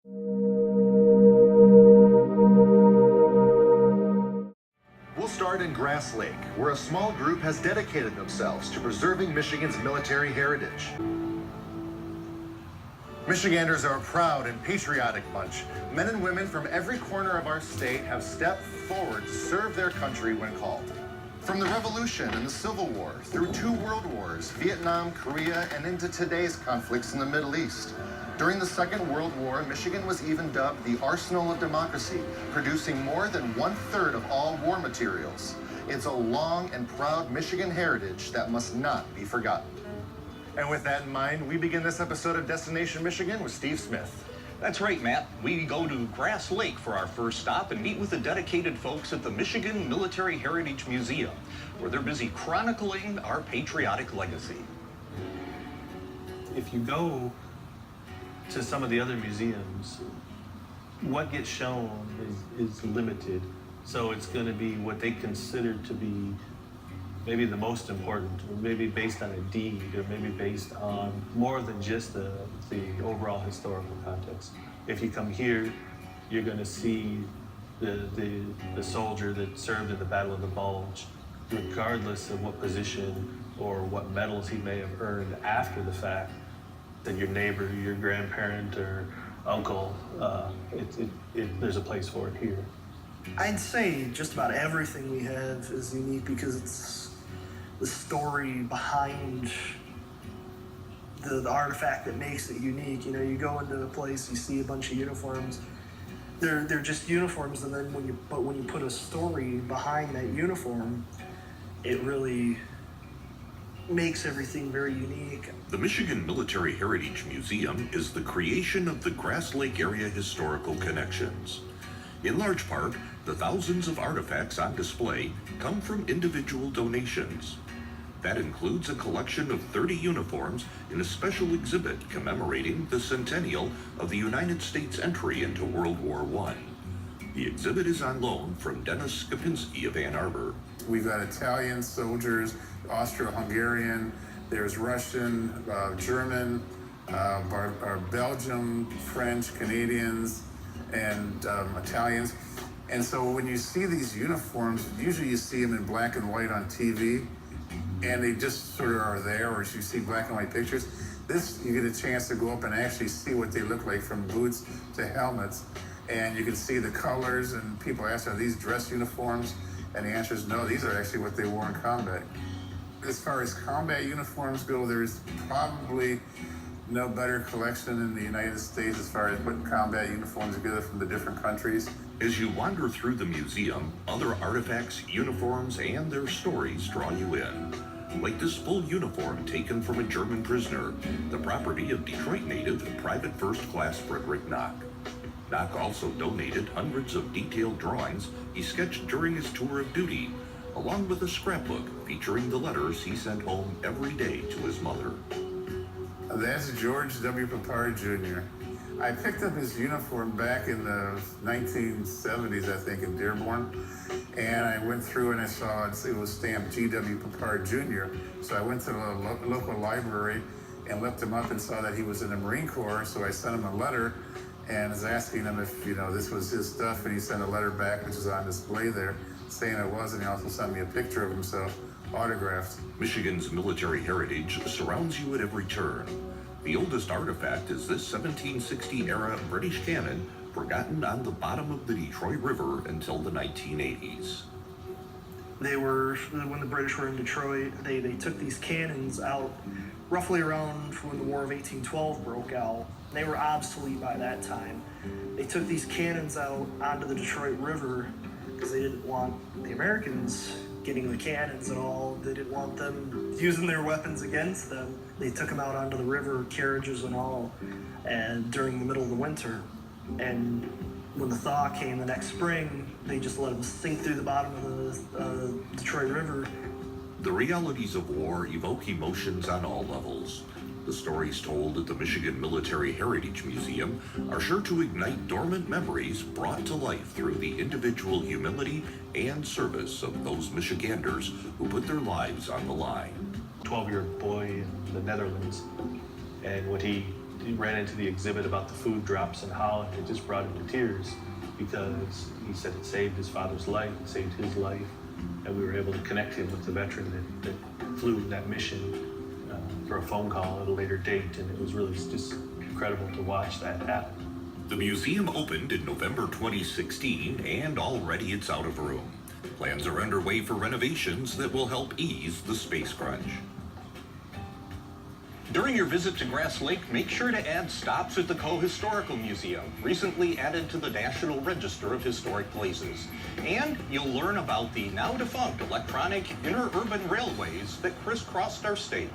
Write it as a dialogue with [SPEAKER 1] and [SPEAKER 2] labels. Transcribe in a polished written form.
[SPEAKER 1] We'll start in Grass Lake, where a small group has dedicated themselves to preserving Michigan's military heritage. Michiganders are a proud and patriotic bunch. Men and women from every corner of our state have stepped forward to serve their country when called. From the Revolution and the Civil War, through 2 world wars, Vietnam, Korea, and into today's conflicts in the Middle East. During the Second World War, Michigan was even dubbed the arsenal of democracy, producing more than 1/3 of all war materials. It's a long and proud Michigan heritage that must not be forgotten. And with that in mind, we begin this episode of Destination Michigan with Steve Smith.
[SPEAKER 2] That's right, Matt. We go to Grass Lake for our first stop and meet with the dedicated folks at the Michigan Military Heritage Museum, where they're busy chronicling our patriotic legacy.
[SPEAKER 3] If you go to some of the other museums, what gets shown is limited. So it's going to be what they consider to be maybe the most important, or maybe based on a deed, or maybe based on more than just the overall historical context. If you come here, you're going to see the soldier that served in the Battle of the Bulge, regardless of what position or what medals he may have earned after the fact, that your neighbor, your grandparent, or uncle, there's a place for it here.
[SPEAKER 4] I'd say just about everything we have is unique because it's the story behind the artifact that makes it unique. You know, you go into a place, you see a bunch of uniforms. They're just uniforms, and then when you put a story behind that uniform, it really makes everything very unique.
[SPEAKER 5] The Michigan Military Heritage Museum is the creation of the Grass Lake Area Historical Connections. In large part, the thousands of artifacts on display come from individual donations. That includes a collection of 30 uniforms in a special exhibit commemorating the Centennial of the United States entry into World War I. The exhibit is on loan from Dennis Skopinski of Ann Arbor.
[SPEAKER 6] We've got Italian soldiers, Austro-Hungarian, there's Russian, German, our Belgium, French, Canadians, and Italians. And so when you see these uniforms, usually you see them in black and white on TV, and they just sort of are there, or you see black and white pictures. This, you get a chance to go up and actually see what they look like, from boots to helmets, and you can see the colors, and people ask, are these dress uniforms? And the answer is no, these are actually what they wore in combat. As far as combat uniforms go, there's probably no better collection in the United States as far as putting combat uniforms together from the different countries.
[SPEAKER 5] As you wander through the museum, other artifacts, uniforms, and their stories draw you in. Like this full uniform taken from a German prisoner, the property of Detroit native Private First Class Frederick Knock. Knock also donated hundreds of detailed drawings he sketched during his tour of duty, along with a scrapbook featuring the letters he sent home every day to his mother.
[SPEAKER 6] That's George W. Papard Jr. I picked up his uniform back in the 1970s, I think, in Dearborn. And I went through and I saw it was stamped G.W. Papard Jr. So I went to the local library and looked him up and saw that he was in the Marine Corps. So I sent him a letter and was asking him if, this was his stuff. And he sent a letter back, which is on display there, saying it was. And he also sent me a picture of himself, autographed.
[SPEAKER 5] Michigan's military heritage surrounds you at every turn. The oldest artifact is this 1760-era British cannon, forgotten on the bottom of the Detroit River until the 1980s.
[SPEAKER 4] When the British were in Detroit, they took these cannons out roughly around when the War of 1812 broke out. They were obsolete by that time. They took these cannons out onto the Detroit River because they didn't want the Americans getting the cannons at all. They didn't want them using their weapons against them. They took them out onto the river, carriages and all, and during the middle of the winter. And when the thaw came the next spring, they just let them sink through the bottom of the Detroit River.
[SPEAKER 5] The realities of war evoke emotions on all levels. The stories told at the Michigan Military Heritage Museum are sure to ignite dormant memories brought to life through the individual humility and service of those Michiganders who put their lives on the line.
[SPEAKER 3] 12-year-old boy in the Netherlands, and when he he ran into the exhibit about the food drops in Holland. It just brought him to tears because he said it saved his father's life, it saved his life, and we were able to connect him with the veteran that flew that mission for a phone call at a later date, and it was really just incredible to watch that happen.
[SPEAKER 5] The museum opened in November 2016, and already it's out of room. Plans are underway for renovations that will help ease the space crunch.
[SPEAKER 2] During your visit to Grass Lake, make sure to add stops at the Co-Historical Museum, recently added to the National Register of Historic Places. And you'll learn about the now defunct electronic interurban railways that crisscrossed our state.